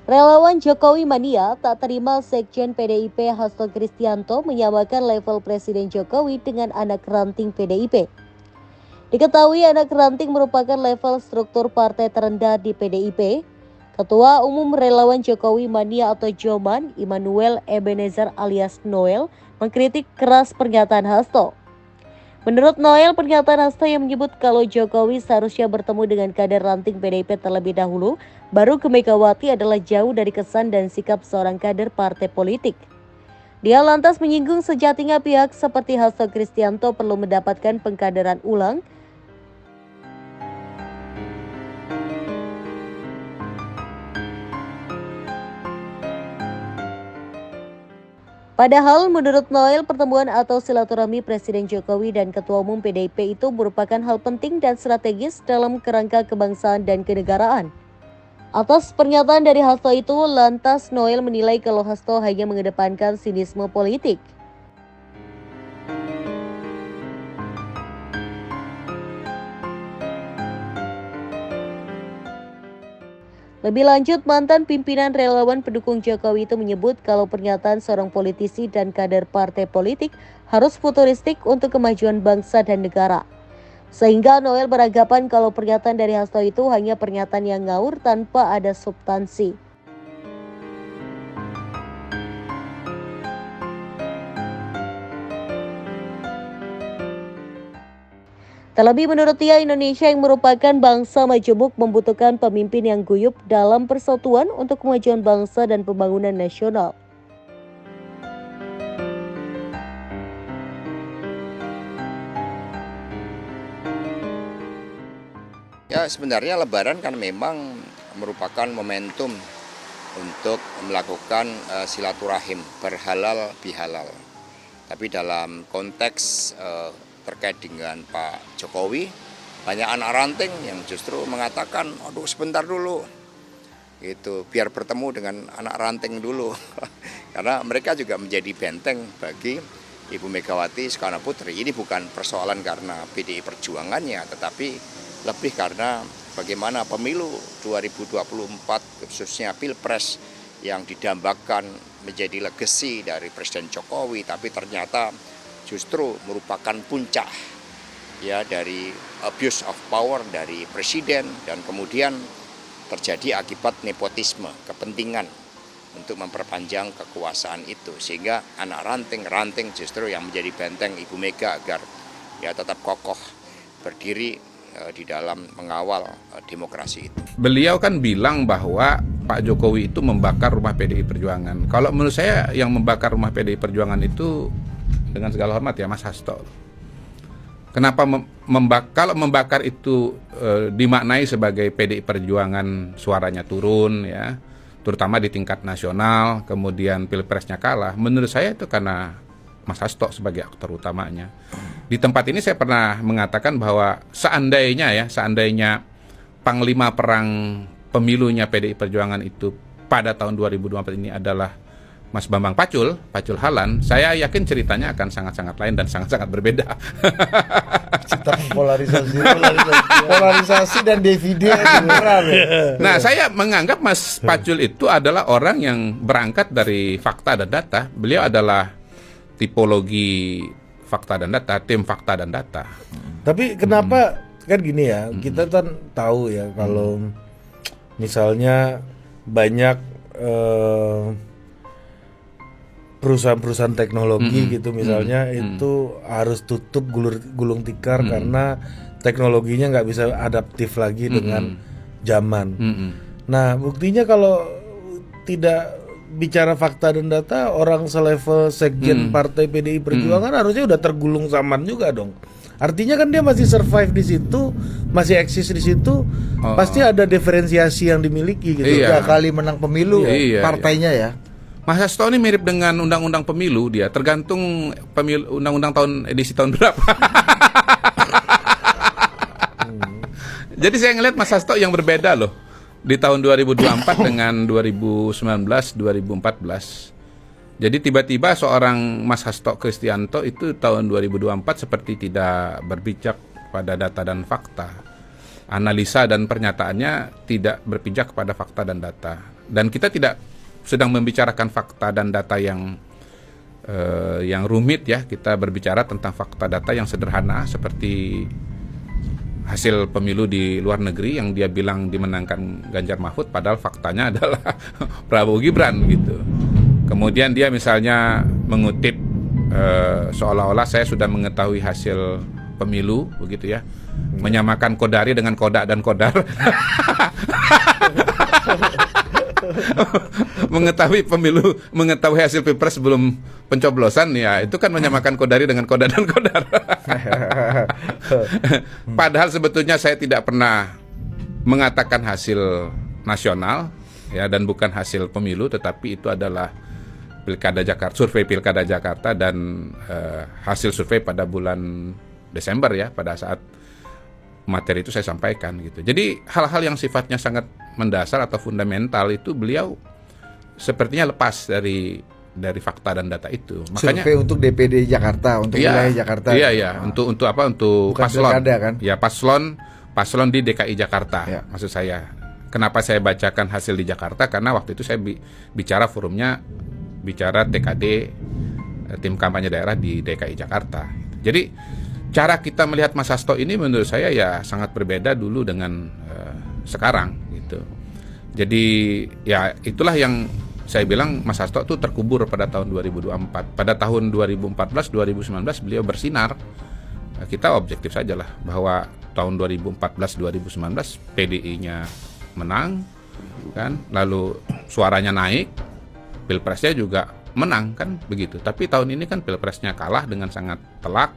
Relawan Jokowi Mania tak terima Sekjen PDIP Hasto Kristianto menyamakan level Presiden Jokowi dengan anak ranting PDIP. Diketahui anak ranting merupakan level struktur partai terendah di PDIP. Ketua Umum Relawan Jokowi Mania atau Joman, Immanuel Ebenezer alias Noel, mengkritik keras pernyataan Hasto. Menurut Noel, pernyataan Hasto yang menyebut kalau Jokowi seharusnya bertemu dengan kader ranting PDIP terlebih dahulu, baru ke Megawati adalah jauh dari kesan dan sikap seorang kader partai politik. Dia lantas menyinggung sejatinya pihak seperti Hasto Kristianto perlu mendapatkan pengkaderan ulang. Padahal menurut Noel, pertemuan atau silaturahmi Presiden Jokowi dan Ketua Umum PDIP itu merupakan hal penting dan strategis dalam kerangka kebangsaan dan kenegaraan. Atas pernyataan dari Hasto itu, lantas Noel menilai kalau Hasto hanya mengedepankan sinisme politik. Lebih lanjut, mantan pimpinan relawan pendukung Jokowi itu menyebut kalau pernyataan seorang politisi dan kader partai politik harus futuristik untuk kemajuan bangsa dan negara. Sehingga Noel beranggapan kalau pernyataan dari Hasto itu hanya pernyataan yang ngawur tanpa ada substansi. Terlebih menurut dia, Indonesia yang merupakan bangsa majemuk membutuhkan pemimpin yang guyup dalam persatuan untuk kemajuan bangsa dan pembangunan nasional. Ya, sebenarnya Lebaran kan memang merupakan momentum untuk melakukan silaturahim berhalal bihalal. Tapi dalam konteks terkait dengan Pak Jokowi, banyak anak ranting yang justru mengatakan, aduh sebentar dulu, gitu, biar bertemu dengan anak ranting dulu. Karena mereka juga menjadi benteng bagi Ibu Megawati Soekarno Putri. Ini bukan persoalan karena PDI Perjuangannya, tetapi lebih karena bagaimana pemilu 2024, khususnya Pilpres yang didambakan menjadi legasi dari Presiden Jokowi, tapi ternyata justru merupakan puncak ya dari abuse of power dari presiden, dan kemudian terjadi akibat nepotisme, kepentingan untuk memperpanjang kekuasaan itu, sehingga anak ranting justru yang menjadi benteng Ibu Mega agar ya tetap kokoh berdiri di dalam mengawal demokrasi itu. Beliau kan bilang bahwa Pak Jokowi itu membakar rumah PDI Perjuangan. Kalau menurut saya yang membakar rumah PDI Perjuangan itu, dengan segala hormat ya, Mas Hasto. Kenapa kalau membakar itu dimaknai sebagai PDI Perjuangan suaranya turun ya, terutama di tingkat nasional, kemudian pilpresnya kalah. Menurut saya itu karena Mas Hasto sebagai aktor utamanya. Di tempat ini saya pernah mengatakan bahwa seandainya panglima perang pemilunya PDI Perjuangan itu pada tahun 2024 ini adalah Mas Bambang Pacul Halan, saya yakin ceritanya akan sangat-sangat lain dan sangat-sangat berbeda. Polarisasi dan dividen. Nah, saya menganggap Mas Pacul itu adalah orang yang berangkat dari fakta dan data. Beliau adalah tipologi fakta dan data, tim fakta dan data. Tapi kenapa kan gini ya, kita kan tahu ya kalau misalnya banyak perusahaan-perusahaan teknologi gitu misalnya itu harus tutup gulung tikar karena teknologinya nggak bisa adaptif lagi dengan zaman. Nah, buktinya kalau tidak bicara fakta dan data, orang selevel sekjen partai PDI Perjuangan harusnya udah tergulung zaman juga dong. Artinya kan dia masih survive di situ, masih eksis di situ, pasti ada diferensiasi yang dimiliki gitu. Iya. 3 kali menang pemilu partainya ya. Mas Hasto ini mirip dengan undang-undang pemilu, dia tergantung pemilu undang-undang edisi tahun berapa. Jadi saya ngelihat Mas Hasto yang berbeda loh di tahun 2024 dengan 2019, 2014. Jadi tiba-tiba seorang Mas Hasto Kristianto itu tahun 2024 seperti tidak berpijak pada data dan fakta. Analisa dan pernyataannya tidak berpijak pada fakta dan data. Dan kita tidak sedang membicarakan fakta dan data yang rumit ya. Kita berbicara tentang fakta data yang sederhana seperti hasil pemilu di luar negeri yang dia bilang dimenangkan Ganjar Mahfud, padahal faktanya adalah Prabowo Gibran gitu. Kemudian dia misalnya mengutip seolah-olah saya sudah mengetahui hasil pemilu begitu ya, menyamakan Kodari dengan Kodak dan Kodar. Mengetahui pemilu, mengetahui hasil pilpres sebelum pencoblosan, ya itu kan menyamakan Kodari dengan Kodak dan Kodar. Padahal sebetulnya saya tidak pernah mengatakan hasil nasional ya, dan bukan hasil pemilu, tetapi itu adalah Pilkada Jakarta, survei Pilkada Jakarta dan hasil survei pada bulan Desember ya, pada saat materi itu saya sampaikan gitu. Jadi hal-hal yang sifatnya sangat mendasar atau fundamental itu beliau sepertinya lepas dari fakta dan data itu. Makanya survei untuk DPD Jakarta, untuk wilayah Jakarta. Iya, iya, untuk apa? Untuk bukan paslon. Pilkada, kan? Ya, paslon di DKI Jakarta. Ya. Maksud saya. Kenapa saya bacakan hasil di Jakarta? Karena waktu itu saya bicara forumnya bicara TKD, tim kampanye daerah di DKI Jakarta. Jadi cara kita melihat Mas Hasto ini menurut saya ya sangat berbeda dulu dengan sekarang gitu. Jadi ya itulah yang saya bilang Mas Hasto tuh terkubur pada tahun 2024. Pada tahun 2014-2019 beliau bersinar. Kita objektif sajalah bahwa tahun 2014-2019 PDI-nya menang kan, lalu suaranya naik, pilpresnya juga menang kan begitu. Tapi tahun ini kan pilpresnya kalah dengan sangat telak.